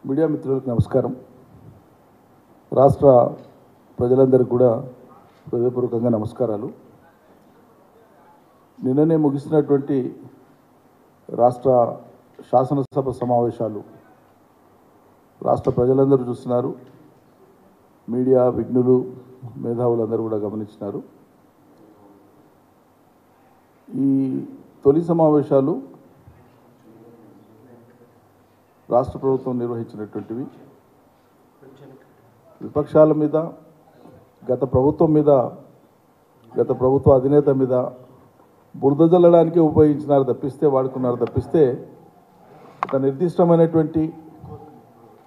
Media మిత్రులకు నమస్కారం. రాష్ట్ర ప్రజలందరికీ కూడా హృదయపూర్వకంగా నమస్కారాలు. నిన్ననే ముగిసినటువంటి రాష్ట్ర శాసనసభ సమావేశాలు రాష్ట్ర ప్రజలందరూ చూస్తున్నారు. మీడియా విఘ్నులు మేధావులందరూ కూడా గమనించినారు. ఈ తొలి సమావేశాలు రాష్ట్ర ప్రభుత్వం నిర్వహించినటువంటివి విపక్షాల మీద, గత ప్రభుత్వ అధినేత మీద బురద జల్లడానికి వాడుకున్నారు తప్పిస్తే ఒక నిర్దిష్టమైనటువంటి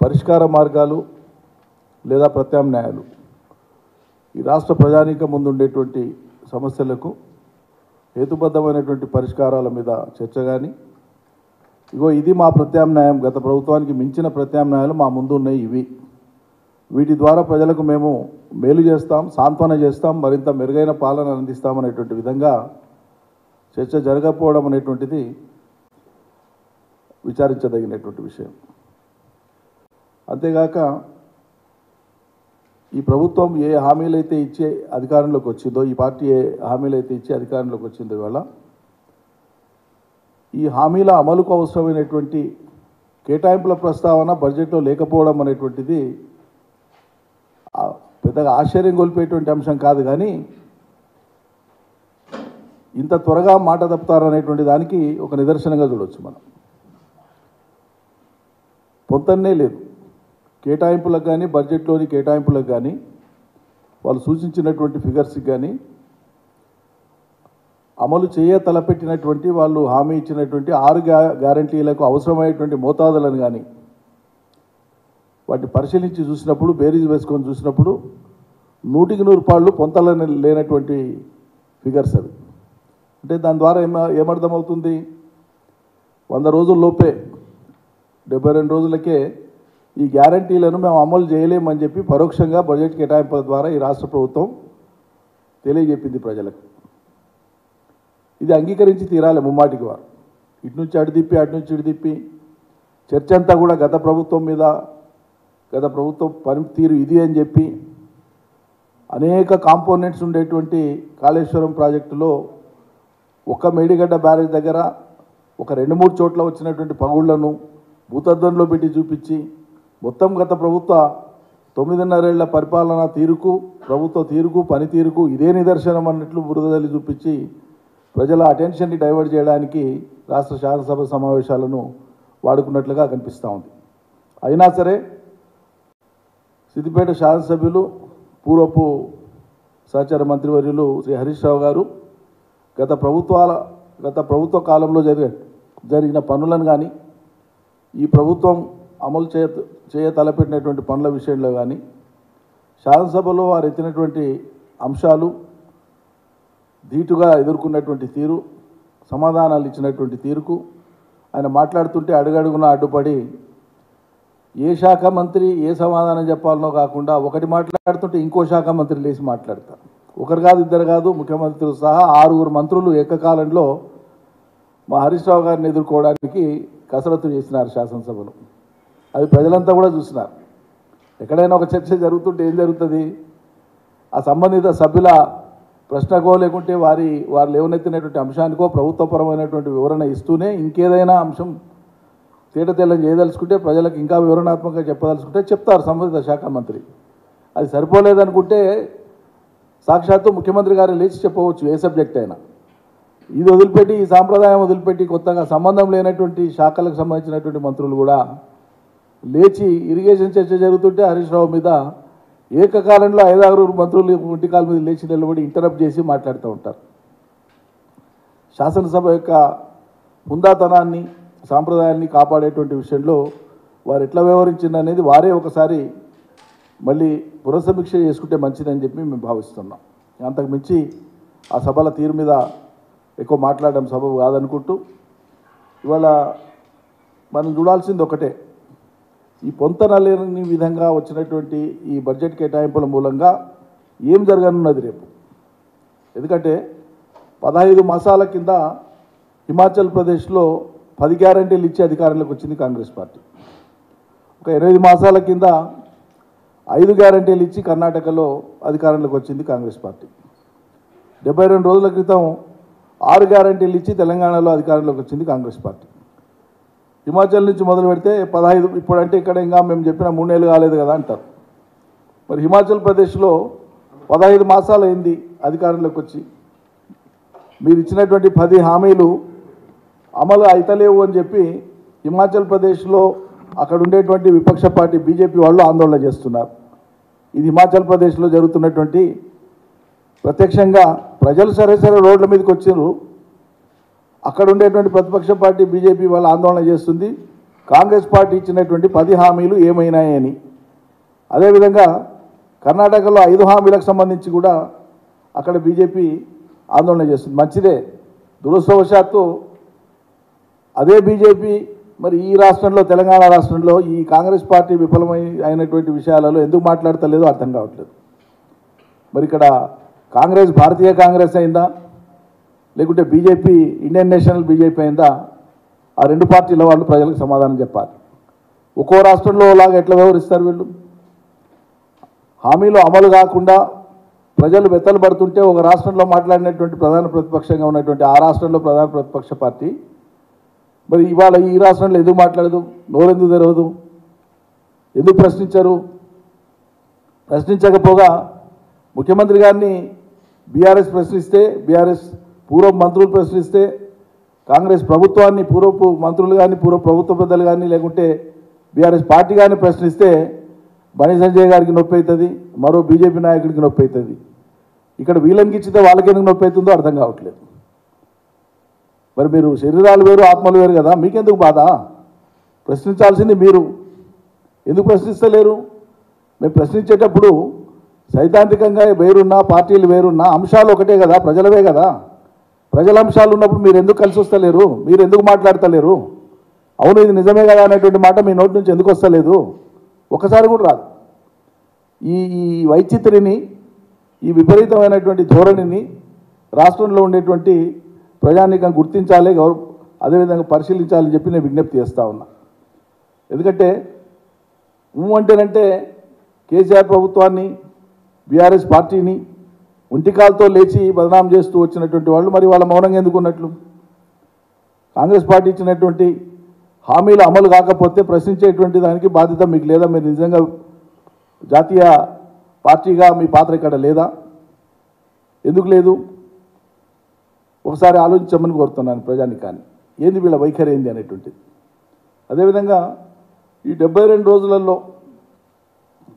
పరిష్కార మార్గాలు లేదా ప్రత్యామ్నాయాలు ఈ రాష్ట్ర ప్రజానీకం ముందు ఉండేటువంటి సమస్యలకు హేతుబద్ధమైనటువంటి పరిష్కారాల మీద చర్చ కానీ, ఇది మా ప్రత్యామ్నాయం, గత ప్రభుత్వానికి మించిన ప్రత్యామ్నాయాలు మా ముందు ఉన్నాయి, వీటి ద్వారా ప్రజలకు మేము మేలు చేస్తాం, సాంత్వన చేస్తాం, మరింత మెరుగైన పాలన అందిస్తామనేటువంటి విధంగా చర్చ జరగకపోవడం అనేటువంటిది విచారించదగినటువంటి విషయం. అంతేగాక ఈ ప్రభుత్వం ఏ హామీలైతే ఇచ్చే అధికారంలోకి వచ్చిందో, ఈ పార్టీ ఏ హామీలైతే ఇచ్చే అధికారంలోకి వచ్చిందో, ఇవాళ ఈ హామీల అమలుకు అవసరమైనటువంటి కేటాయింపుల ప్రస్తావన బడ్జెట్లో లేకపోవడం అనేటువంటిది పెద్దగా ఆశ్చర్యం గొలిపేటువంటి అంశం కాదు. కానీ ఇంత త్వరగా మాట తప్పుతారనేటువంటి దానికి ఒక నిదర్శనంగా చూడవచ్చు. మనం పొంతన్నే లేదు కేటాయింపులకు కానీ, బడ్జెట్లోని కేటాయింపులకు కానీ, వాళ్ళు సూచించినటువంటి ఫిగర్స్కి కానీ, అమలు తలపెట్టినటువంటి వాళ్ళు హామీ ఇచ్చినటువంటి 6 గ్యారంటీలకు అవసరమైనటువంటి మోతాదులను కానీ వాటిని పరిశీలించి చూసినప్పుడు, బేరీజ్ వేసుకొని చూసినప్పుడు 100కి 100 రూపాయలు పొంతలని లేనటువంటి ఫిగర్స్ అవి. అంటే దాని ద్వారా ఏమర్థమవుతుంది? 100 రోజుల్లోపే 72 రోజులకే ఈ గ్యారంటీలను మేము అమలు చేయలేమని చెప్పి పరోక్షంగా బడ్జెట్ కేటాయింపుల ద్వారా ఈ రాష్ట్ర ప్రభుత్వం తెలియజెప్పింది ప్రజలకు. ఇది అంగీకరించి తీరాలి ముమ్మాటికి వారు. ఇటు నుంచి అటు తిప్పి, అటు నుంచి ఇటు తిప్పి చర్చ అంతా కూడా గత ప్రభుత్వం మీద, గత ప్రభుత్వం పనితీరు ఇది అని చెప్పి అనేక కాంపోనెంట్స్ ఉండేటువంటి కాళేశ్వరం ప్రాజెక్టులో ఒక మేడిగడ్డ బ్యారేజ్ దగ్గర ఒక 2-3 చోట్ల వచ్చినటువంటి పగుళ్లను భూతద్దంలో పెట్టి చూపించి మొత్తం గత ప్రభుత్వ 9.5 ఏళ్ల పరిపాలన తీరుకు, ప్రభుత్వ తీరుకు, పనితీరుకు ఇదే నిదర్శనం అన్నట్లు బురదల్లి చూపించి ప్రజల అటెన్షన్ని డైవర్ట్ చేయడానికి రాష్ట్ర శాసనసభ సమావేశాలను వాడుకున్నట్లుగా కనిపిస్తూ ఉంది. అయినా సరే సిద్దిపేట శాసనసభ్యులు, పూర్వపు సహచార మంత్రివర్యులు శ్రీ హరీష్ రావు గారు గత ప్రభుత్వ కాలంలో జరిగిన పనులను కానీ, ఈ ప్రభుత్వం అమలు తలపెట్టినటువంటి పనుల విషయంలో కానీ, శాసనసభలో వారు ఎత్తినటువంటి అంశాలు, ధీటుగా ఎదుర్కొన్నటువంటి తీరు, సమాధానాలు ఇచ్చినటువంటి తీరుకు ఆయన మాట్లాడుతుంటే అడుగడుగున అడ్డుపడి ఏ శాఖ మంత్రి ఏ సమాధానం చెప్పాలనో కాకుండా ఒకటి మాట్లాడుతుంటే ఇంకో శాఖ మంత్రి లేచి మాట్లాడతారు. ఒకరు కాదు, ఇద్దరు కాదు, ముఖ్యమంత్రులు సహా 6 మంత్రులు ఏకకాలంలో మా హరీష్ రావు గారిని ఎదుర్కోవడానికి కసరత్తు చేసినారు శాసనసభలో. అది ప్రజలంతా కూడా చూసినారు. ఎక్కడైనా ఒక చర్చ జరుగుతుంటే ఏం జరుగుతుంది? ఆ సంబంధిత సభ్యుల ప్రశ్నకో లేకుంటే వారు లేవనెత్తినటువంటి అంశానికో ప్రభుత్వపరమైనటువంటి వివరణ ఇస్తూనే ఇంకేదైనా అంశం తేటతెల్లం చేయదలుచుకుంటే, ప్రజలకు ఇంకా వివరణాత్మకంగా చెప్పదలుచుకుంటే చెప్తారు సంబంధిత శాఖ మంత్రి. అది సరిపోలేదనుకుంటే సాక్షాత్తు ముఖ్యమంత్రి గారు లేచి చెప్పవచ్చు, ఏ సబ్జెక్ట్ అయినా. ఇది వదిలిపెట్టి, ఈ సాంప్రదాయం వదిలిపెట్టి కొత్తగా సంబంధం లేనటువంటి శాఖలకు సంబంధించినటువంటి మంత్రులు కూడా లేచి ఇరిగేషన్ చర్చ జరుగుతుంటే హరీష్ రావు మీద ఏకకాలంలో 5-6 మంత్రులు ఒంటికాల మీద లేచి నిలబడి ఇంటరప్ట్ చేసి మాట్లాడుతూ ఉంటారు. శాసనసభ యొక్క హుందాతనాన్ని, సాంప్రదాయాన్ని కాపాడేటువంటి విషయంలో వారు ఎట్లా వ్యవహరించింది అనేది వారే ఒకసారి మళ్ళీ పునఃసమీక్ష చేసుకుంటే మంచిదని చెప్పి మేము భావిస్తున్నాం. అంతకు మించి ఆ సభల తీరు మీద ఎక్కువ మాట్లాడడం సబబు కాదనుకుంటూ, ఇవాళ మనం చూడాల్సింది ఒకటే, ఈ పొంతన లేని విధంగా వచ్చినటువంటి ఈ బడ్జెట్ కేటాయింపుల మూలంగా ఏం జరగనున్నది రేపు. ఎందుకంటే 15 మాసాల కింద హిమాచల్ ప్రదేశ్లో 10 గ్యారంటీలు ఇచ్చి అధికారంలోకి వచ్చింది కాంగ్రెస్ పార్టీ. ఒక 8 మాసాల కింద 5 గ్యారంటీలు ఇచ్చి కర్ణాటకలో అధికారంలోకి వచ్చింది కాంగ్రెస్ పార్టీ. 72 రోజుల క్రితం 6 గ్యారంటీలు ఇచ్చి తెలంగాణలో అధికారంలోకి వచ్చింది కాంగ్రెస్ పార్టీ. హిమాచల్ నుంచి మొదలు పెడితే 15, ఇప్పుడంటే ఇక్కడ ఇంకా మేము చెప్పిన 3 నెలలు కాలేదు కదా అంటారు. మరి హిమాచల్ ప్రదేశ్లో 15 మాసాలు అయింది అధికారంలోకి వచ్చి. మీరు ఇచ్చినటువంటి 10 హామీలు అమలు అయితలేవు అని చెప్పి హిమాచల్ ప్రదేశ్లో అక్కడ ఉండేటువంటి విపక్ష పార్టీ బీజేపీ వాళ్ళు ఆందోళన చేస్తున్నారు. ఇది హిమాచల్ ప్రదేశ్లో జరుగుతున్నటువంటి ప్రత్యక్షంగా ప్రజలు సరే రోడ్ల మీదకి వచ్చారు. అక్కడ ఉండేటువంటి ప్రతిపక్ష పార్టీ బీజేపీ వాళ్ళు ఆందోళన చేస్తుంది కాంగ్రెస్ పార్టీ ఇచ్చినటువంటి 10 హామీలు ఏమైనాయని. అదేవిధంగా కర్ణాటకలో 5 హామీలకు సంబంధించి కూడా అక్కడ బీజేపీ ఆందోళన చేస్తుంది. మంచిదే. దురదృష్టవశాత్తు అదే బీజేపీ మరి ఈ రాష్ట్రంలో తెలంగాణ రాష్ట్రంలో ఈ కాంగ్రెస్ పార్టీ అయినటువంటి విషయాలలో ఎందుకు మాట్లాడతలేదో అర్థం కావట్లేదు. మరి ఇక్కడ కాంగ్రెస్ భారతీయ కాంగ్రెస్ అయిందా లేకుంటే బీజేపీ ఇండియన్ నేషనల్ బీజేపీ అయిందా? ఆ 2 పార్టీల వాళ్ళు ప్రజలకు సమాధానం చెప్పాలి. ఒక్కో రాష్ట్రంలో లాగా ఎట్లా వ్యవహరిస్తారు వీళ్ళు? హామీలు అమలు కాకుండా ప్రజలు వెత్తలు పడుతుంటే ఒక రాష్ట్రంలో మాట్లాడినటువంటి ప్రధాన ప్రతిపక్షంగా ఉన్నటువంటి ఆ రాష్ట్రంలో ప్రధాన ప్రతిపక్ష పార్టీ మరి ఇవాళ ఈ రాష్ట్రంలో ఎందుకు మాట్లాడదు? నోరెందుకు తెరవదు? ఎందుకు ప్రశ్నించరు? ప్రశ్నించకపోగా ముఖ్యమంత్రి గారిని బీఆర్ఎస్ ప్రశ్నిస్తే, బీఆర్ఎస్ పూర్వ మంత్రులు ప్రశ్నిస్తే, కాంగ్రెస్ ప్రభుత్వాన్ని పూర్వపు మంత్రులు కానీ పూర్వ ప్రభుత్వ పెద్దలు కానీ లేకుంటే బీఆర్ఎస్ పార్టీ కానీ ప్రశ్నిస్తే బండి సంజయ్ గారికి నొప్పి అవుతుంది, మరో బీజేపీ నాయకుడికి నొప్పి అవుతుంది. ఇక్కడ వీళ్ళకి ఇచ్చితే వాళ్ళకెందుకు నొప్పి అవుతుందో అర్థం కావట్లేదు. మరి మీరు శరీరాలు వేరు ఆత్మలు వేరు కదా, మీకెందుకు బాధ? ప్రశ్నించాల్సింది మీరు. ఎందుకు ప్రశ్నిస్తలేరు? మేము ప్రశ్నించేటప్పుడు సైద్ధాంతికంగా వేరున్నా పార్టీలు వేరున్నా అంశాలు ఒకటే కదా, ప్రజలవే కదా. ప్రజల అంశాలు ఉన్నప్పుడు మీరు ఎందుకు కలిసి వస్తలేరు? మీరు ఎందుకు మాట్లాడతలేరు? అవును ఇది నిజమే కదా అనేటువంటి మాట మీ నోటి నుంచి ఎందుకు వస్తలేదు? ఒకసారి కూడా రాదు. ఈ వైచిత్రిని, ఈ విపరీతమైనటువంటి ధోరణిని రాష్ట్రంలో ఉండేటువంటి ప్రజానీకం గుర్తించాలి, అదేవిధంగా పరిశీలించాలని చెప్పి నేను విజ్ఞప్తి చేస్తూ ఉన్నా. ఎందుకంటే అంటేనంటే కేసీఆర్ ప్రభుత్వాన్ని బీఆర్ఎస్ పార్టీని ఒంటికాలతో లేచి బదనాం చేస్తూ వచ్చినటువంటి వాళ్ళు మరి వాళ్ళ మౌనంగా ఎందుకు ఉన్నట్లు? కాంగ్రెస్ పార్టీ ఇచ్చినటువంటి హామీలు అమలు కాకపోతే ప్రశ్నించేటువంటి దానికి బాధ్యత మీకు లేదా? మీరు నిజంగా జాతీయ పార్టీగా మీ పాత్ర ఇక్కడ లేదా? ఎందుకు లేదు? ఒకసారి ఆలోచించమని కోరుతున్నాను ప్రజానికాన్ని. ఏంది వీళ్ళ వైఖరి ఏంది అనేటువంటిది. అదేవిధంగా ఈ 72 రోజులలో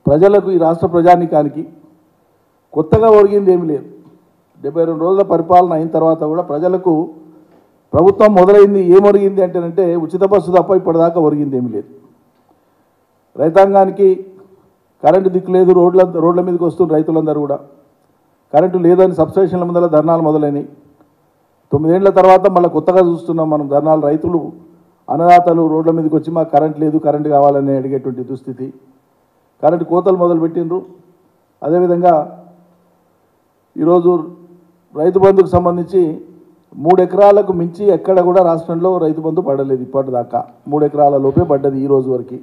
ప్రజలకు, ఈ రాష్ట్ర ప్రజానికానికి కొత్తగా ఒరిగింది ఏమీ లేదు. 72 రోజుల పరిపాలన అయిన తర్వాత కూడా ప్రజలకు ప్రభుత్వం మొదలైంది ఏం ఒరిగింది అంటేనంటే ఉచిత బస్సు తప్ప ఇప్పటిదాకా ఒరిగింది ఏమీ లేదు. రైతాంగానికి కరెంటు దిక్కు లేదు, రోడ్ల మీదకి వస్తున్న రైతులందరూ కూడా కరెంటు లేదని సబ్స్టేషన్ల ముందర ధర్నాలు మొదలైనవి. 9 ఏళ్ల తర్వాత మళ్ళీ కొత్తగా చూస్తున్నాం మనం ధర్నాలు. రైతులు, అన్నదాతలు రోడ్ల మీదకి వచ్చి మాకు కరెంట్ లేదు, కరెంటు కావాలని అడిగేటువంటి దుస్థితి. కరెంటు కోతలు మొదలుపెట్టిండ్రు. అదేవిధంగా ఈరోజు రైతు బంధుకు సంబంధించి 3 ఎకరాలకు మించి ఎక్కడ కూడా రాష్ట్రంలో రైతు బంధు పడలేదు ఇప్పటిదాకా. 3 ఎకరాల లోపే పడ్డది ఈ రోజు వరకు.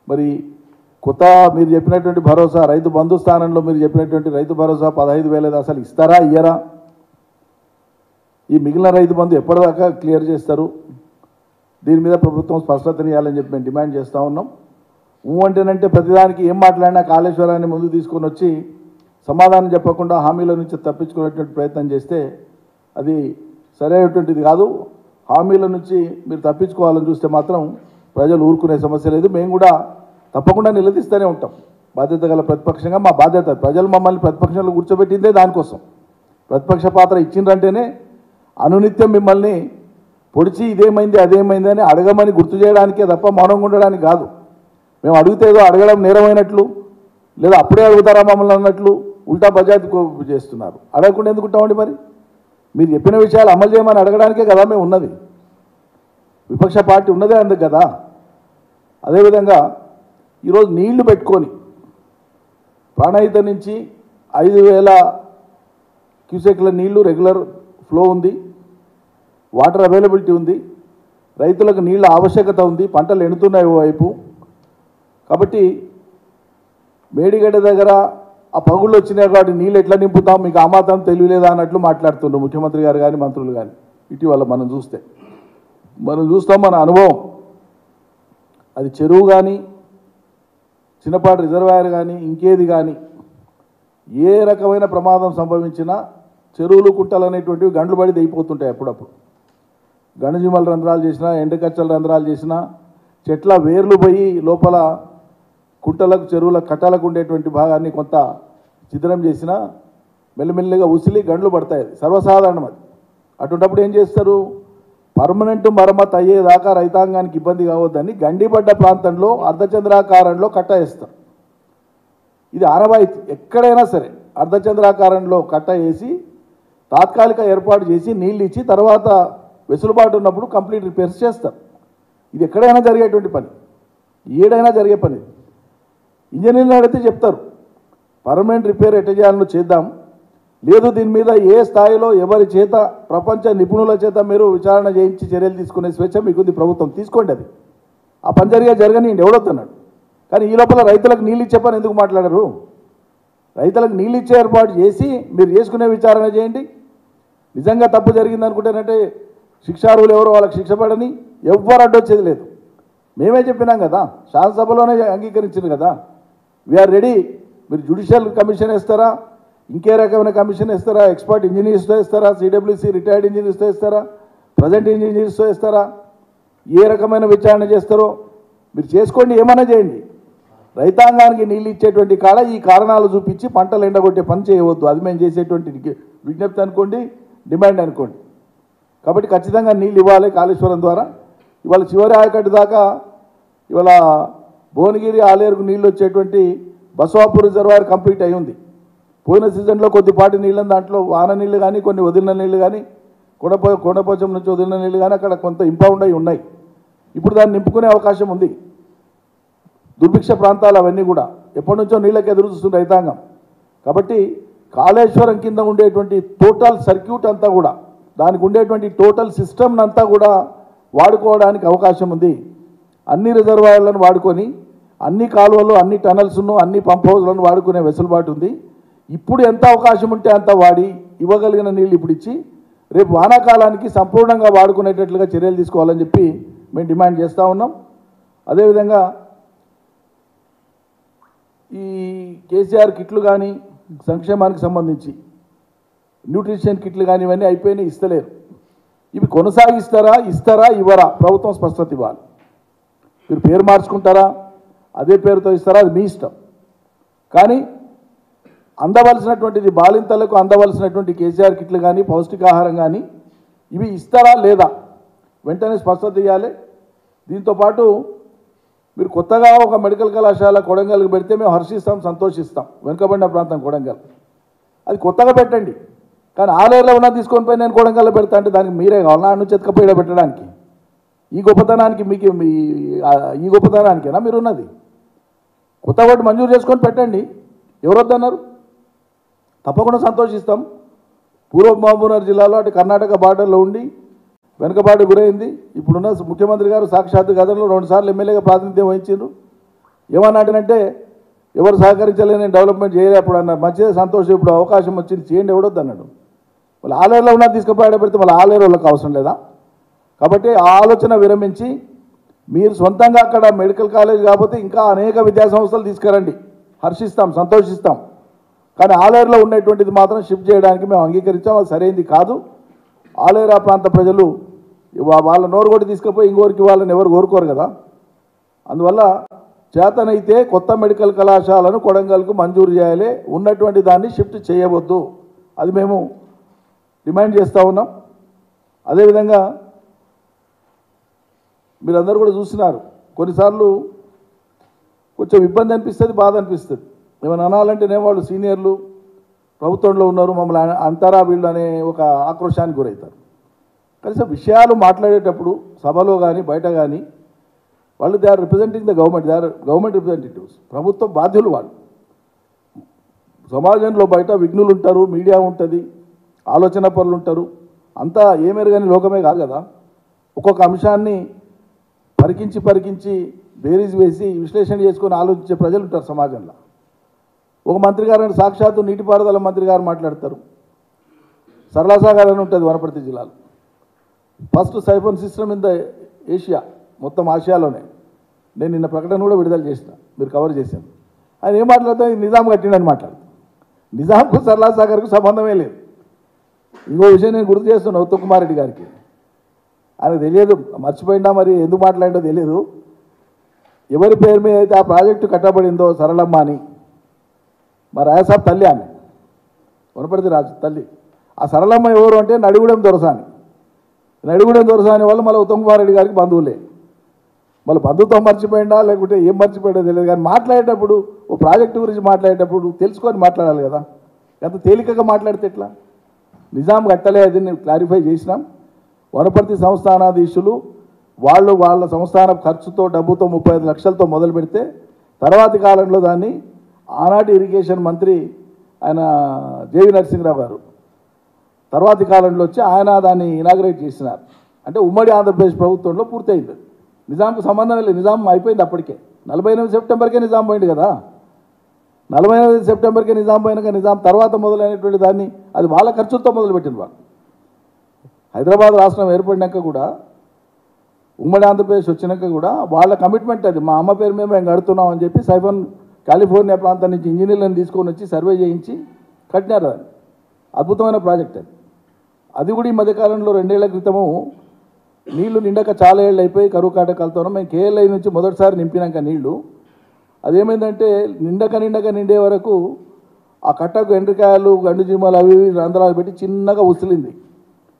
మరి కొత్త మీరు చెప్పినటువంటి భరోసా, రైతు బంధు స్థానంలో మీరు చెప్పినటువంటి రైతు భరోసా 15,000 అసలు ఇస్తారా ఇయ్యరా? ఈ మిగిలిన రైతు బంధు ఎప్పటిదాకా క్లియర్ చేస్తారు? దీని మీద ప్రభుత్వం స్పష్టతనియాలని చెప్పి మేము డిమాండ్ చేస్తూ ఉన్నాం. అంటేనంటే ప్రతిదానికి ఏం మాట్లాడినా కాళేశ్వరాన్ని ముందు తీసుకొని వచ్చి సమాధానం చెప్పకుండా హామీల నుంచి తప్పించుకునేటువంటి ప్రయత్నం చేస్తే అది సరైనటువంటిది కాదు. హామీల నుంచి మీరు తప్పించుకోవాలని చూస్తే మాత్రం ప్రజలు ఊరుకునే సమస్య లేదు. మేము కూడా తప్పకుండా నిలదీస్తూనే ఉంటాం. బాధ్యత గల ప్రతిపక్షంగా మా బాధ్యత. ప్రజలు మమ్మల్ని ప్రతిపక్షంలో కూర్చోబెట్టిందే దానికోసం. ప్రతిపక్ష పాత్ర ఇచ్చిండ్రంటేనే అనునిత్యం మిమ్మల్ని పొడిచి ఇదేమైంది అదేమైంది అని అడగమని గుర్తు చేయడానికే తప్ప మౌనంగా ఉండడానికి కాదు. మేము అడిగితే ఏదో అడగడం నేరమైనట్లు లేదా అప్పుడే అడుగుతారా మమ్మల్ని అన్నట్లు ఉల్టా బజాజ్ చేస్తున్నారు. అడగకుండా ఎందుకుంటామండి? మరి మీరు చెప్పిన విషయాలు అమలు చేయమని అడగడానికే కదా మేము ఉన్నది. విపక్ష పార్టీ ఉన్నదే అందుకు కదా. అదేవిధంగా ఈరోజు నీళ్లు పెట్టుకొని ప్రాణహిత నుంచి 5,000 క్యూసెక్ల నీళ్లు రెగ్యులర్ ఫ్లో ఉంది, వాటర్ అవైలబిలిటీ ఉంది, రైతులకు నీళ్ళ ఆవశ్యకత ఉంది, పంటలు ఎండుతున్నాయి ఓవైపు. కాబట్టి మేడిగడ్డ దగ్గర ఆ పగుళ్ళు వచ్చినాయి కాబట్టి నీళ్ళు ఎట్లా నింపుతాం, మీకు ఆ మాత్రం తెలియలేదా అన్నట్లు మాట్లాడుతుండ్రు ముఖ్యమంత్రి గారు కానీ మంత్రులు కానీ. ఇటీవల మనం చూస్తాం మన అనుభవం. అది చెరువు కానీ చిన్నపాటి రిజర్వాయర్ కానీ ఇంకేది కానీ ఏ రకమైన ప్రమాదం సంభవించినా చెరువులు కుంటలు అనేటువంటివి గండ్లు పడి దిగిపోతుంటాయి. అప్పుడప్పుడు గణజీమల రంధ్రాలు చేసినా, ఎండకచ్చల రంధ్రాలు చేసినా, చెట్ల వేర్లు పోయి లోపల కుంటలకు చెరువుల కట్టలకు ఉండేటువంటి భాగాన్ని కొంత ఛిద్రం చేసినా మెల్లమెల్లగా ఉసిలి గండ్లు పడతాయి. అది సర్వసాధారణం. అది అటువంటిప్పుడు ఏం చేస్తారు, పర్మనెంట్ మరమ్మతు అయ్యేదాకా రైతాంగానికి ఇబ్బంది కావద్దని గండిపడ్డ ప్రాంతంలో అర్ధచంద్రాకారంలో కట్ట వేస్తారు. ఇది ఆనవాయితీ. ఎక్కడైనా సరే అర్ధచంద్రాకారంలో కట్ట వేసి తాత్కాలిక ఏర్పాటు చేసి నీళ్ళు ఇచ్చి తర్వాత వెసులుబాటు ఉన్నప్పుడు కంప్లీట్ రిపేర్స్ చేస్తారు. ఇది ఎక్కడైనా జరిగేటువంటి పని, ఏడైనా జరిగే పని. ఇంజనీర్ని అడిగితే చెప్తారు పర్మనెంట్ రిపేర్ ఎట్లా చేయాలో చేద్దాం, లేదు దీని మీద ఏ స్థాయిలో ఎవరి చేత ప్రపంచ నిపుణుల చేత మీరు విచారణ చేయించి చర్యలు తీసుకునే స్వేచ్ఛ మీకుంది, ప్రభుత్వం తీసుకోండి. అది ఆ పని జరగనియండి, ఎవడొద్దన్నాడు. కానీ ఈ లోపల రైతులకు నీళ్ళు ఇచ్చే పని ఎందుకు మాట్లాడరు? రైతులకు నీళ్ళు ఇచ్చే ఏర్పాటు చేసి మీరు చేసుకునే విచారణ చేయండి. నిజంగా తప్పు జరిగింది అనుకుంటేనంటే శిక్షార్హులు ఎవరో వాళ్ళకి శిక్ష పడని, ఎవ్వరు అడ్డొచ్చేది లేదు. మేమే చెప్పినాం కదా, శాసనసభలోనే అంగీకరించింది కదా, వీఆర్ రెడీ. మీరు జ్యుడిషియల్ కమిషన్ ఇస్తారా, ఇంకే రకమైన కమిషన్ ఇస్తారా, ఎక్స్పర్ట్ ఇంజనీర్స్తో ఇస్తారా, సిడబ్ల్యూసి రిటైర్డ్ ఇంజనీర్స్తో ఇస్తారా, ప్రజెంట్ ఇంజనీర్స్తో ఇస్తారా, ఏ రకమైన విచారణ చేస్తారో మీరు చేసుకోండి, ఏమైనా చేయండి. రైతాంగానికి నీళ్ళు ఇచ్చేటువంటి కాడ ఈ కారణాలు చూపించి పంటలు ఎండగొట్టే పని చేయవద్దు. అది మేము చేసేటువంటి విజ్ఞప్తి అనుకోండి, డిమాండ్ అనుకోండి. కాబట్టి ఖచ్చితంగా నీళ్ళు ఇవ్వాలి కాళేశ్వరం ద్వారా. ఇవాళ చివరి ఆయకట్టు దాకా ఇవాళ భువనగిరి ఆలేరుకు నీళ్ళు వచ్చేటువంటి బసవాపూర్ రిజర్వాయర్ కంప్లీట్ అయి ఉంది. పోయిన సీజన్లో కొద్దిపాటి నీళ్ళని దాంట్లో వాన నీళ్ళు కానీ కొన్ని వదిలిన నీళ్ళు కానీ కొండపోచం నుంచి వదిలిన నీళ్ళు కానీ అక్కడ కొంత ఇంపౌండ్ అయి ఉన్నాయి. ఇప్పుడు దాన్ని నింపుకునే అవకాశం ఉంది. దుర్భిక్ష ప్రాంతాలు అవన్నీ కూడా ఎప్పటి నుంచో నీళ్ళకి ఎదురు చూస్తుంది రైతాంగం. కాబట్టి కాళేశ్వరం కింద ఉండేటువంటి టోటల్ సర్క్యూట్ అంతా కూడా, దానికి ఉండేటువంటి టోటల్ సిస్టమ్ అంతా కూడా వాడుకోవడానికి అవకాశం ఉంది. అన్ని రిజర్వాయర్లను వాడుకొని అన్ని కాలువలు, అన్ని టనల్స్ను, అన్ని పంప్ హౌస్లను వాడుకునే వెసులుబాటు ఉంది. ఇప్పుడు ఎంత అవకాశం ఉంటే అంత వాడి ఇవ్వగలిగిన నీళ్ళు ఇప్పుడు ఇచ్చి రేపు వానాకాలానికి సంపూర్ణంగా వాడుకునేటట్లుగా చర్యలు తీసుకోవాలని చెప్పి మేము డిమాండ్ చేస్తూ ఉన్నాం. అదేవిధంగా ఈ కేసీఆర్ కిట్లు కానీ సంక్షేమానికి సంబంధించి న్యూట్రిషన్ కిట్లు కానీ ఇవన్నీ అయిపోయినాయి, ఇస్తలేరు. ఇవి కొనసాగిస్తారా, ఇవ్వరా, ప్రభుత్వం స్పష్టత ఇవ్వాలి. మీరు పేరు మార్చుకుంటారా, అదే పేరుతో ఇస్తారా, అది మీ ఇష్టం. కానీ అందవలసినటువంటిది బాలింతలకు అందవలసినటువంటి కేసీఆర్ కిట్లు కానీ పౌష్టికాహారం కానీ ఇవి ఇస్తారా లేదా వెంటనే స్పష్టత ఇవ్వాలి. దీంతోపాటు మీరు కొత్తగా ఒక మెడికల్ కళాశాల కొడంగల్కి పెడితే మేము హర్షిస్తాం, సంతోషిస్తాం. వెనుకబడిన ప్రాంతం కొడంగల్, అది కొత్తగా పెట్టండి. కానీ ఆలేరులో ఉన్న తీసుకొని పోయి నేను కొడంగల్లో పెడతా అంటే దానికి మీరే కావాలి నా నుంచి ఎత్తుకపోయి పెట్టడానికి? ఈ గొప్పతనానికి మీకు ఈ గొప్పతనానికేనా మీరు ఉన్నది? కొత్త వాటి మంజూరు చేసుకొని పెట్టండి, ఎవరొద్దన్నారు? తప్పకుండా సంతోషిస్తాం. పూర్వ మహబూబ్నగర్ జిల్లాలో అటు కర్ణాటక బార్డర్లో ఉండి వెనుకబాటు గురైంది. ఇప్పుడున్న ముఖ్యమంత్రి గారు సాక్షాత్తు గతంలో 2 సార్లు ఎమ్మెల్యేగా ప్రాతినిధ్యం వహించారు. ఏమన్నాడంటే ఎవరు సహకరించలేని డెవలప్మెంట్ చేయలేప్పుడు అన్నారు. మంచిదే, సంతోషం, ఇప్పుడు అవకాశం వచ్చింది చేయండి, ఎవడొద్దు అన్నాడు. మళ్ళీ ఆలేరులో ఉన్న తీసుకుపోయాడ పెడితే మళ్ళీ ఆలేరు వాళ్ళకి అవసరం లేదా? కాబట్టి ఆ ఆలోచన విరమించి మీరు సొంతంగా అక్కడ మెడికల్ కాలేజ్ కాకపోతే ఇంకా అనేక విద్యా సంస్థలు తీసుకురండి, హర్షిస్తాం, సంతోషిస్తాం. కానీ ఆలేరులో ఉండేటువంటిది మాత్రం షిఫ్ట్ చేయడానికి మేము అంగీకరించాం. అది సరైనది కాదు. ఆలేరు ప్రాంత ప్రజలు వాళ్ళ నోరు కొట్టి తీసుకుపోయి ఇంకోరికి వాళ్ళని ఎవరు కోరుకోరు కదా. అందువల్ల చేతనైతే కొత్త మెడికల్ కళాశాలను కొడంగల్కు మంజూరు చేయాలి, ఉన్నటువంటి దాన్ని షిఫ్ట్ చేయవద్దు. అది మేము డిమాండ్ చేస్తూ ఉన్నాం. అదేవిధంగా మీరందరూ కూడా చూస్తున్నారు, కొన్నిసార్లు కొంచెం ఇబ్బంది అనిపిస్తుంది, బాధ అనిపిస్తుంది. ఏమైనా అనాలంటేనే వాళ్ళు సీనియర్లు ప్రభుత్వంలో ఉన్నారు, మమ్మల్ని అంటారా వీళ్ళు అనే ఒక ఆక్రోశానికి గురవుతారు. కనీసం విషయాలు మాట్లాడేటప్పుడు సభలో కానీ బయట కానీ వాళ్ళు they are representing the government, they are government representatives, ప్రభుత్వ బాధ్యులు వాళ్ళు. సమాజంలో బయట విఘ్నులు ఉంటారు, మీడియా ఉంటుంది, ఆలోచన పరులు ఉంటారు. అంతా ఏమేరు కానీ లోకమే కాదు కదా. ఒక్కొక్క అంశాన్ని పరికించి బేరీజ్ వేసి విశ్లేషణ చేసుకొని ఆలోచించే ప్రజలు ఉంటారు సమాజంలో. ఒక మంత్రి గారు సాక్షాత్తు నీటిపారుదల మంత్రి గారు మాట్లాడతారు. సరళాసాగర్ అని ఉంటుంది వనపర్తి జిల్లాలో, first siphon system in the Asia, మొత్తం ఆసియాలోనే. నేను నిన్న ప్రకటన కూడా విడుదల చేసిన, మీరు కవర్ చేశాను. ఆయన ఏం మాట్లాడతారు, నిజాం కట్టిండని మాట్లాడతారు. నిజాంకు సరళాసాగర్కు సంబంధమే లేదు. ఇంకో విషయం నేను గుర్తు చేస్తున్నాను ఉత్తమ్ కుమార్ రెడ్డి గారికి. ఆయనకు తెలియదు, మర్చిపోయిందా మరి ఎందుకు మాట్లాడిందో తెలియదు. ఎవరి పేరు మీద అయితే ఆ ప్రాజెక్టు కట్టబడిందో సరళమ్మ అని, మా రాయసాబ్ తల్లి ఆమె, వనపర్తి రాజు తల్లి. ఆ సరళమ్మ ఎవరు అంటే నడిగూడెం దొరసాని. నడిగూడెం దొరసాని వాళ్ళు మళ్ళీ ఉత్తమ్ కుమార్ రెడ్డి గారికి బంధువులే. మళ్ళీ బంధుత్వం మర్చిపోయిందా లేకుంటే ఏం మర్చిపోయిందో తెలియదు. కానీ మాట్లాడేటప్పుడు ఓ ప్రాజెక్టు గురించి మాట్లాడేటప్పుడు తెలుసుకొని మాట్లాడాలి కదా. ఎంత తేలికగా మాట్లాడితే ఎట్లా? నిజాం కట్టలే, అది నేను క్లారిఫై చేసినాం. వనపర్తి సంస్థానాధీశులు వాళ్ళ సంస్థాన ఖర్చుతో డబ్బుతో 35 లక్షలతో మొదలు పెడితే తర్వాతి కాలంలో దాన్ని ఆనాటి ఇరిగేషన్ మంత్రి ఆయన జేవి నరసింహరావు గారు తర్వాతి కాలంలో వచ్చి ఆయన దాన్ని ఇనాగ్రేట్ చేసినారు. అంటే ఉమ్మడి ఆంధ్రప్రదేశ్ ప్రభుత్వంలో పూర్తయింది. నిజాంకు సంబంధం లేదు, నిజాం అయిపోయింది అప్పటికే. 48 సెప్టెంబర్కే నిజాం పోయింది కదా. 48 సెప్టెంబర్కే నిజాం పోయినాక నిజాం తర్వాత మొదలైనటువంటి దాన్ని అది వాళ్ళ ఖర్చులతో మొదలుపెట్టింది వాళ్ళు. హైదరాబాద్ రాష్ట్రం ఏర్పడినాక కూడా, ఉమ్మడి ఆంధ్రప్రదేశ్ వచ్చినాక కూడా వాళ్ళ కమిట్మెంట్ అది. మా అమ్మ పేరు మీద మేము కడుతున్నాం అని చెప్పి సైఫోన్ కాలిఫోర్నియా ప్రాంతం నుంచి ఇంజనీర్లను తీసుకొని వచ్చి సర్వే చేయించి కట్టినారు. అది అద్భుతమైన ప్రాజెక్ట్ అది. అది కూడా ఈ మధ్యకాలంలో 2 ఏళ్ల క్రితము నీళ్లు నిండక చాలా ఏళ్ళు అయిపోయి కరువు కాటకాలతోనూ మేము కేఎల్ఐ నుంచి మొదటిసారి నింపినాక నీళ్లు అదేమైందంటే నిండే వరకు ఆ కట్టకు ఎండ్రికాయలు గండు జీమాలు అవి రంధ్రాలు పెట్టి చిన్నగా ఉసిలింది.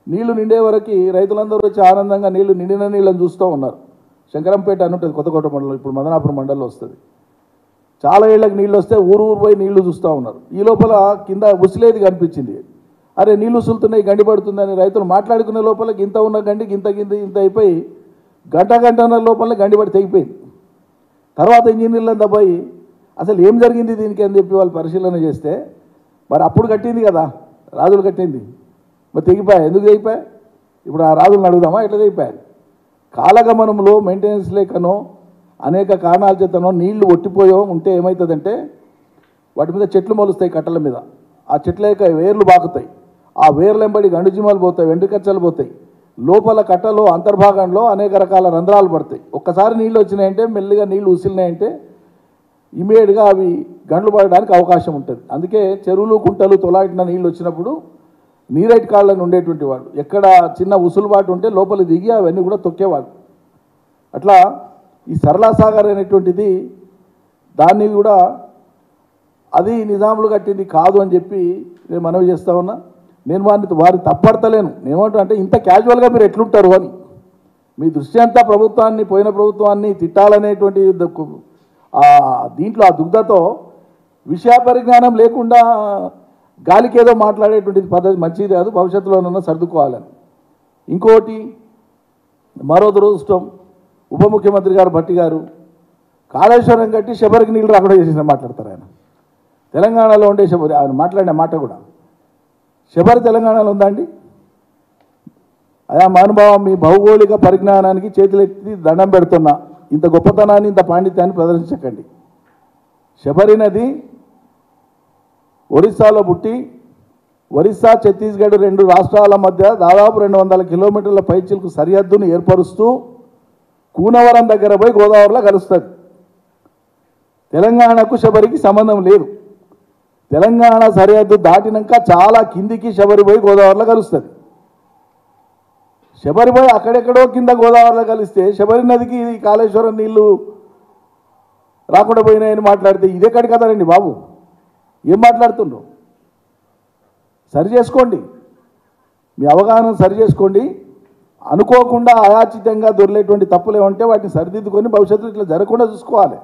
నీళ్లు నిండే వరకు రైతులందరూ వచ్చి ఆనందంగా నిండిన నీళ్ళని చూస్తూ ఉన్నారు. శంకరంపేట అని ఉంటుంది కొత్తకోట మండలం, ఇప్పుడు మదనాపురం మండలంలో వస్తుంది. చాలా ఏళ్ళకి నీళ్ళు వస్తే ఊరు పోయి నీళ్లు చూస్తూ ఉన్నారు. ఈ లోపల కింద ఉసిలేది కనిపించింది. అరే నీళ్ళు ఉసులుతున్నాయి, గండి పడుతుందని రైతులు మాట్లాడుకునే లోపల ఇంత ఉన్న గండికి ఇంత అయిపోయి గంటన్నర లోపల గండి పడి తెగిపోయింది. తర్వాత ఇంజనీర్లను దబ్బాయి అసలు ఏం జరిగింది దీనికి అని చెప్పి వాళ్ళు పరిశీలన చేస్తే మరి అప్పుడు కట్టింది కదా, రాజులు కట్టింది, మరి తెగిపోయా. ఎందుకు తెగిపోయా? ఇప్పుడు ఆ రాజులను అడుగుదామా ఎట్లా తెగిపోయాయి? కాలగమనంలో మెయింటెనెన్స్ లేకనో అనేక కారణాల చేతనో నీళ్లు ఒట్టిపోయో ఉంటే ఏమవుతుందంటే వాటి మీద చెట్లు మొలుస్తాయి, కట్టల మీద. ఆ చెట్ల యొక్క వేర్లు బాకుతాయి. ఆ వేర్లు వెంబడి గండుజిమాలు పోతాయి, వెంట్రుకచ్చలు పోతాయి. లోపల కట్టలో అంతర్భాగంలో అనేక రకాల రంధ్రాలు పడతాయి. ఒక్కసారి నీళ్ళు వచ్చినాయంటే, మెల్లిగా నీళ్లు ఉసిలినాయంటే ఇమీడియట్గా అవి గండ్లు పడడానికి అవకాశం ఉంటుంది. అందుకే చెరువులు కుంటలు తొలాటిన నీళ్ళు వచ్చినప్పుడు నీరైట్ కాళ్ళని ఉండేటువంటి వాళ్ళు ఎక్కడ చిన్న ఉసులుబాటు ఉంటే లోపల దిగి అవన్నీ కూడా తొక్కేవాళ్ళు. అట్లా ఈ సరళాసాగర్ అనేటువంటిది దాన్ని కూడా అది నిజాములు కట్టింది కాదు అని చెప్పి నేను మనవి చేస్తా ఉన్నా. నేను వారిని తప్పడతలేను. నేనేమంటా అంటే ఇంత క్యాజువల్గా మీరు ఎట్లుంటారు అని. మీ దృష్టి అంతా ప్రభుత్వాన్ని, పోయిన ప్రభుత్వాన్ని తిట్టాలనేటువంటి దీంట్లో ఆ దుగ్ధతో విషయ పరిజ్ఞానం లేకుండా గాలికి ఏదో మాట్లాడేటువంటి పద్ధతి మంచిది కాదు. భవిష్యత్తులోనన్నా సర్దుకోవాలని. ఇంకోటి మరో దురదృష్టం, ఉప ముఖ్యమంత్రి గారు భట్టి గారు కాళేశ్వరం కట్టి శబరికి నీళ్ళు రాకుండా చేసిన మాట్లాడతారు. ఆయన తెలంగాణలో ఉండే శబరి, ఆయన మాట్లాడిన మాట కూడా శబరి తెలంగాణలో ఉందా అండి? అయా మహానుభావం, మీ భౌగోళిక పరిజ్ఞానానికి చేతులెత్తి దండం పెడుతున్నా. ఇంత గొప్పతనాన్ని, ఇంత పాండిత్యాన్ని ప్రదర్శించకండి. శబరి నది ఒరిస్సాలో పుట్టి ఒరిస్సా, ఛత్తీస్గఢ్ 2 రాష్ట్రాల మధ్య దాదాపు 200 కిలోమీటర్ల పైచిలకు సరిహద్దును ఏర్పరుస్తూ కూనవరం దగ్గర పోయి గోదావరిలో కలుస్తుంది. తెలంగాణకు శబరికి సంబంధం లేదు. తెలంగాణ సరిహద్దు దాటినాక చాలా కిందికి శబరి పోయి గోదావరిలో కలుస్తుంది. శబరి పోయి అక్కడెక్కడో కింద గోదావరిలో కలిస్తే శబరి నదికి కాళేశ్వరం నీళ్లు రాకుండా పోయినాయని మాట్లాడితే ఇదెక్కడి కదండి బాబు? ఏం మాట్లాడుతుండ్రు? సరి చేసుకోండి, మీ అవగాహన సరి చేసుకోండి. అనుకోకుండా అయాచితంగా దొరికేటువంటి తప్పులు ఏమంటే వాటిని సరిదిద్దుకొని భవిష్యత్తులో ఇట్లా జరగకుండా చూసుకోవాలి.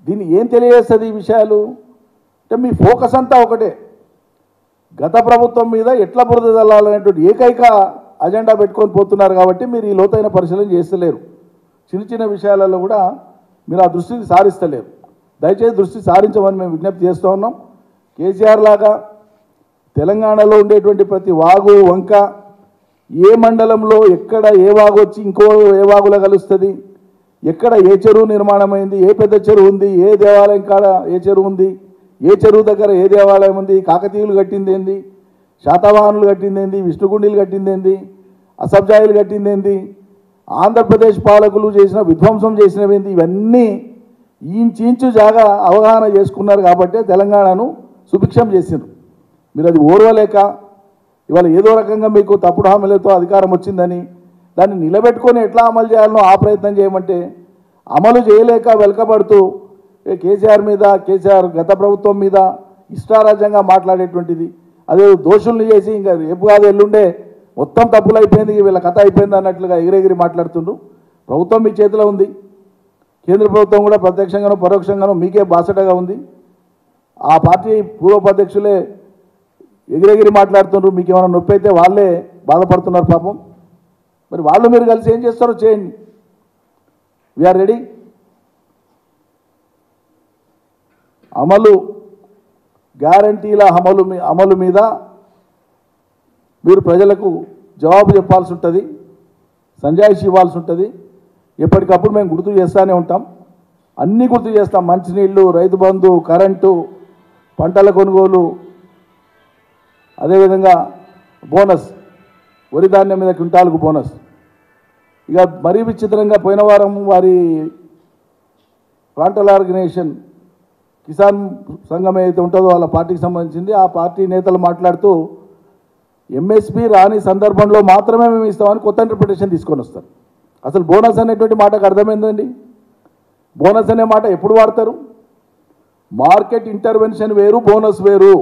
దీన్ని ఏం తెలియజేస్తుంది ఈ విషయాలు అంటే మీ ఫోకస్ అంతా ఒకటే, గత ప్రభుత్వం మీద ఎట్లా బురద చల్లాలనేటువంటి ఏకైక అజెండా పెట్టుకొని పోతున్నారు. కాబట్టి మీరు ఈ లోతైన పరిశీలన చేస్తలేరు. చిన్న విషయాలలో కూడా మీరు ఆ దృష్టిని సారిస్తలేరు. దయచేసి దృష్టి సారించమని మేము విజ్ఞప్తి చేస్తూ ఉన్నాం. కేసీఆర్ లాగా తెలంగాణలో ఉండేటువంటి ప్రతి వాగు వంక ఏ మండలంలో ఎక్కడ ఏ వాగు వచ్చి ఇంకో ఏ వాగులో కలుస్తుంది, ఎక్కడ ఏ చెరువు నిర్మాణమైంది, ఏ పెద్ద చెరువు ఉంది, ఏ దేవాలయం కాడ ఏ చెరువు ఉంది, ఏ చెరువు దగ్గర ఏ దేవాలయం ఉంది, కాకతీయులు కట్టింది ఏంది, శాతవాహనులు కట్టింది ఏంది, విష్ణుగుండీలు కట్టింది ఏంది, అసబ్జాయిలు కట్టింది ఏంది, ఆంధ్రప్రదేశ్ పాలకులు చేసిన విధ్వంసం చేసినవి ఏంది, ఇవన్నీ ఇంచు జాగా అవగాహన చేసుకున్నారు కాబట్టి తెలంగాణను సుభిక్షం చేసిండ్రు. మీరు అది ఓర్వలేక ఇవాళ ఏదో రకంగా మీకు తప్పుడు హామీలతో అధికారం వచ్చిందని దాన్ని నిలబెట్టుకొని ఎట్లా అమలు చేయాలనో ఆ ప్రయత్నం చేయమంటే అమలు చేయలేక వెలకబడుతూ కేసీఆర్ మీద, కేసీఆర్ గత ప్రభుత్వం మీద ఇష్టారాజ్యంగా మాట్లాడేటువంటిది, అదే దోషుల్ని చేసి ఇంకా రేపు కాదు ఎల్లుండే మొత్తం తప్పులు అయిపోయింది, వీళ్ళ కథ అయిపోయింది అన్నట్లుగా ఎగిరెగిరి మాట్లాడుతుండ్రు. ప్రభుత్వం మీ చేతిలో ఉంది. కేంద్ర ప్రభుత్వం కూడా ప్రత్యక్షంగానో పరోక్షంగానో మీకే బాసటగా ఉంది. ఆ పార్టీ పూర్వోపాధ్యక్షులే ఎగిరెగిరి మాట్లాడుతున్నారు. మీకు ఏమైనా నొప్పి అయితే వాళ్ళే బాధపడుతున్నారు పాపం. మరి వాళ్ళు మీరు కలిసి ఏం చేస్తారో చేయండి. We're ready. అమలు గ్యారంటీల అమలు మీద మీరు ప్రజలకు జవాబు చెప్పాల్సి ఉంటుంది, సంజాయిషి ఇవ్వాల్సి ఉంటుంది. ఎప్పటికప్పుడు మేము గుర్తు చేస్తూనే ఉంటాం, అన్నీ గుర్తు చేస్తాం. మంచినీళ్ళు, రైతు బంధు, కరెంటు, పంటల కొనుగోలు, అదేవిధంగా బోనస్, వరి ధాన్యం మీద క్వింటాల్కు బోనస్. ఇక మరీ విచిత్రంగా పోయిన వారం వారి ఫ్రంటల్ ఆర్గనైజేషన్ కిసాన్ సంఘం ఏదైతే ఉంటుందో వాళ్ళ పార్టీకి సంబంధించింది, ఆ పార్టీ నేతలు మాట్లాడుతూ ఎంఎస్పీ రాని సందర్భంలో మాత్రమే మేము ఇస్తామని కొత్త ఇంటర్ప్రిటేషన్ తీసుకొని వస్తారు. అసలు బోనస్ అనేటువంటి మాటకు అర్థమైందండి. బోనస్ అనే మాట ఎప్పుడు వాడతారు? మార్కెట్ ఇంటర్వెన్షన్ వేరు, బోనస్ వేరు.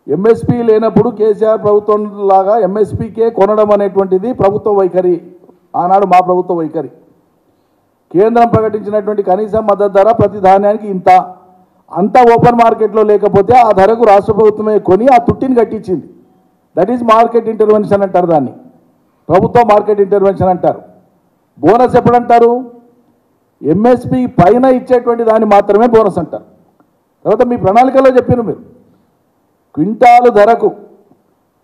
ఎంఎస్పీ లేనప్పుడు కేసీఆర్ ప్రభుత్వం లాగా ఎంఎస్పీకే కొనడం అనేటువంటిది ప్రభుత్వ వైఖరి. ఆనాడు మా ప్రభుత్వ వైఖరి. కేంద్రం ప్రకటించినటువంటి కనీస మద్దతు ధర ప్రతి ధాన్యానికి ఇంత, అంతా ఓపెన్ మార్కెట్లో లేకపోతే ఆ ధరకు రాష్ట్ర ప్రభుత్వమే కొని ఆ తుట్టిని కట్టించింది. దట్ ఈజ్ మార్కెట్ ఇంటర్వెన్షన్ అంటారు దాన్ని, ప్రభుత్వ మార్కెట్ ఇంటర్వెన్షన్ అంటారు. బోనస్ ఎప్పుడంటారు? ఎంఎస్పీ పైన ఇచ్చేటువంటి దాన్ని మాత్రమే బోనస్ అంటారు. తర్వాత మీ ప్రణాళికలో చెప్పారు మీరు, క్వింటాలు ధరకు,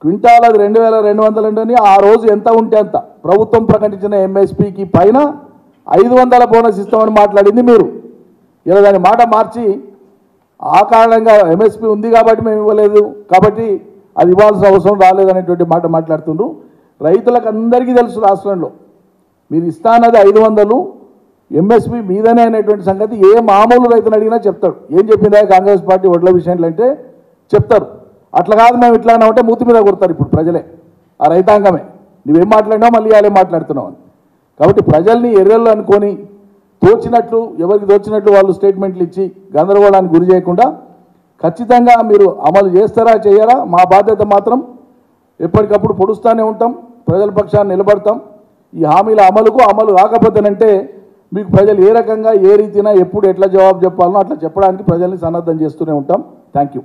క్వింటాల్ అది 2200 అని ఆ రోజు ఎంత ఉంటే అంత ప్రభుత్వం ప్రకటించిన ఎంఎస్పీకి పైన 500 బోనస్ ఇస్తామని మాట్లాడింది మీరు. ఇలా దాని మాట మార్చి ఆ కారణంగా ఎంఎస్పీ ఉంది కాబట్టి మేము ఇవ్వలేదు కాబట్టి అది ఇవ్వాల్సిన అవసరం రాలేదనేటువంటి మాట మాట్లాడుతుండ్రు. రైతులకు అందరికీ తెలుసు రాష్ట్రంలో మీరు ఇస్తానది 500 ఎంఎస్పీ మీదనే అనేటువంటి సంగతి ఏ మామూలు రైతుని అడిగినా చెప్తాడు. ఏం చెప్పిందా కాంగ్రెస్ పార్టీ వడ్ల విషయంలో అంటే చెప్తారు. అట్లా కాదు మేము ఇట్లా అంటే మూతి మీద కొడతారు ఇప్పుడు ప్రజలే, ఆ రైతాంగమే. నువ్వేం మాట్లాడినావు మళ్ళీ అలా మాట్లాడుతున్నావు అని. కాబట్టి ప్రజల్ని ఎర్రలు అనుకొని తోచినట్లు, ఎవరికి తోచినట్లు వాళ్ళు స్టేట్మెంట్లు ఇచ్చి గందరగోళానికి గురి చేయకుండా ఖచ్చితంగా మీరు అమలు చేస్తారా చేయరా, మా బాధ్యత మాత్రం ఎప్పటికప్పుడు పొడుస్తూనే ఉంటాం, ప్రజల పక్షాన్ని నిలబడతాం. ఈ హామీల అమలు కాకపోతేనంటే మీకు ప్రజలు ఏ రకంగా ఏ రీతినా ఎప్పుడు ఎట్లా జవాబు చెప్పాలనో అట్లా చెప్పడానికి ప్రజల్ని సన్నద్ధం చేస్తూనే ఉంటాం. Thank you.